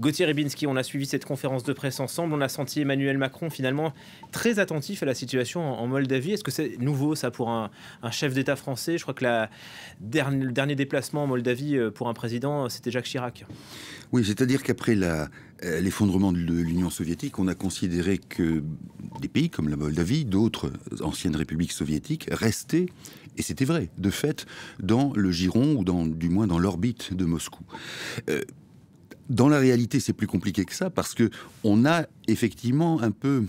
Gauthier Rybinski, on a suivi cette conférence de presse ensemble. On a senti Emmanuel Macron finalement très attentif à la situation en Moldavie. Est-ce que c'est nouveau ça pour un chef d'État français? Je crois que le dernier déplacement en Moldavie pour un président, c'était Jacques Chirac. Oui, c'est-à-dire qu'après l'effondrement de l'Union soviétique, on a considéré que des pays comme la Moldavie, d'autres anciennes républiques soviétiques, restaient, et c'était vrai, de fait, dans le giron, ou du moins dans l'orbite de Moscou. Dans la réalité, c'est plus compliqué que ça, parce que on a effectivement un peu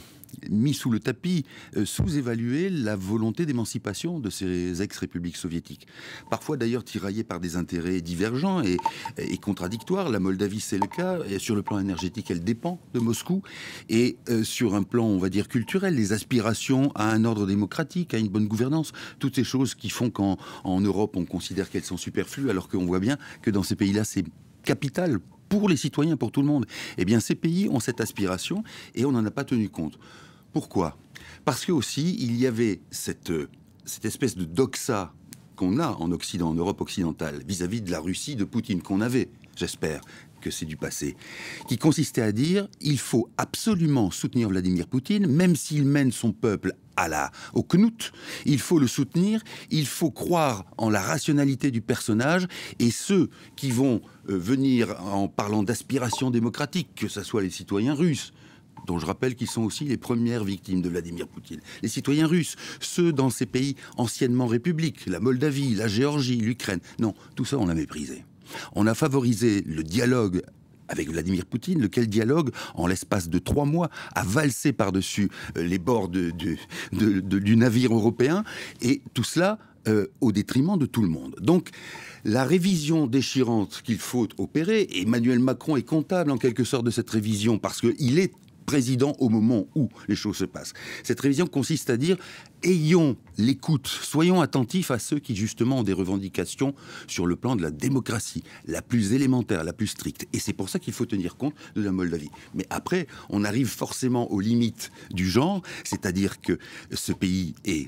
mis sous le tapis, sous-évalué la volonté d'émancipation de ces ex-républiques soviétiques. Parfois d'ailleurs tiraillées par des intérêts divergents et contradictoires. La Moldavie, c'est le cas. Et sur le plan énergétique, elle dépend de Moscou. Et sur un plan, on va dire, culturel, les aspirations à un ordre démocratique, à une bonne gouvernance, toutes ces choses qui font qu'en Europe, on considère qu'elles sont superflues, alors qu'on voit bien que dans ces pays-là, c'est capital pour les citoyens, pour tout le monde. Eh bien, ces pays ont cette aspiration et on n'en a pas tenu compte. Pourquoi? Parce que aussi, il y avait cette espèce de doxa qu'on a en Occident, en Europe occidentale, vis-à-vis de la Russie de Poutine, qu'on avait, j'espère que c'est du passé, qui consistait à dire il faut absolument soutenir Vladimir Poutine, même s'il mène son peuple au knout, il faut le soutenir, il faut croire en la rationalité du personnage, et ceux qui vont venir en parlant d'aspiration démocratique, que ce soit les citoyens russes, dont je rappelle qu'ils sont aussi les premières victimes de Vladimir Poutine. Les citoyens russes, ceux dans ces pays anciennement républiques, la Moldavie, la Géorgie, l'Ukraine. Non, tout ça on a méprisé. On a favorisé le dialogue avec Vladimir Poutine, lequel dialogue, en l'espace de 3 mois, a valsé par-dessus les bords du navire européen, et tout cela au détriment de tout le monde. Donc, la révision déchirante qu'il faut opérer, Emmanuel Macron est comptable en quelque sorte de cette révision, parce qu'il est président au moment où les choses se passent. Cette révision consiste à dire ayons l'écoute, soyons attentifs à ceux qui justement ont des revendications sur le plan de la démocratie, la plus élémentaire, la plus stricte. Et c'est pour ça qu'il faut tenir compte de la Moldavie. Mais après, on arrive forcément aux limites du genre, c'est-à-dire que ce pays est,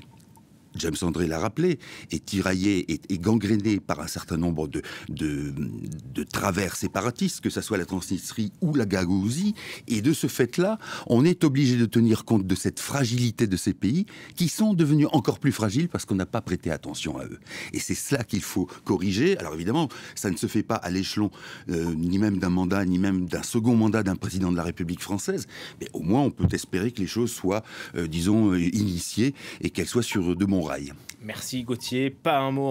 James André l'a rappelé, est tiraillé et gangréné par un certain nombre de travers séparatistes, que ce soit la Transnistrie ou la Gagaouzie. Et de ce fait-là, on est obligé de tenir compte de cette fragilité de ces pays qui sont devenus encore plus fragiles parce qu'on n'a pas prêté attention à eux. Et c'est cela qu'il faut corriger. Alors évidemment, ça ne se fait pas à l'échelon ni même d'un mandat, ni même d'un second mandat d'un président de la République française. Mais au moins, on peut espérer que les choses soient, disons, initiées et qu'elles soient sur de bons rails. Merci Gauthier. Pas un mot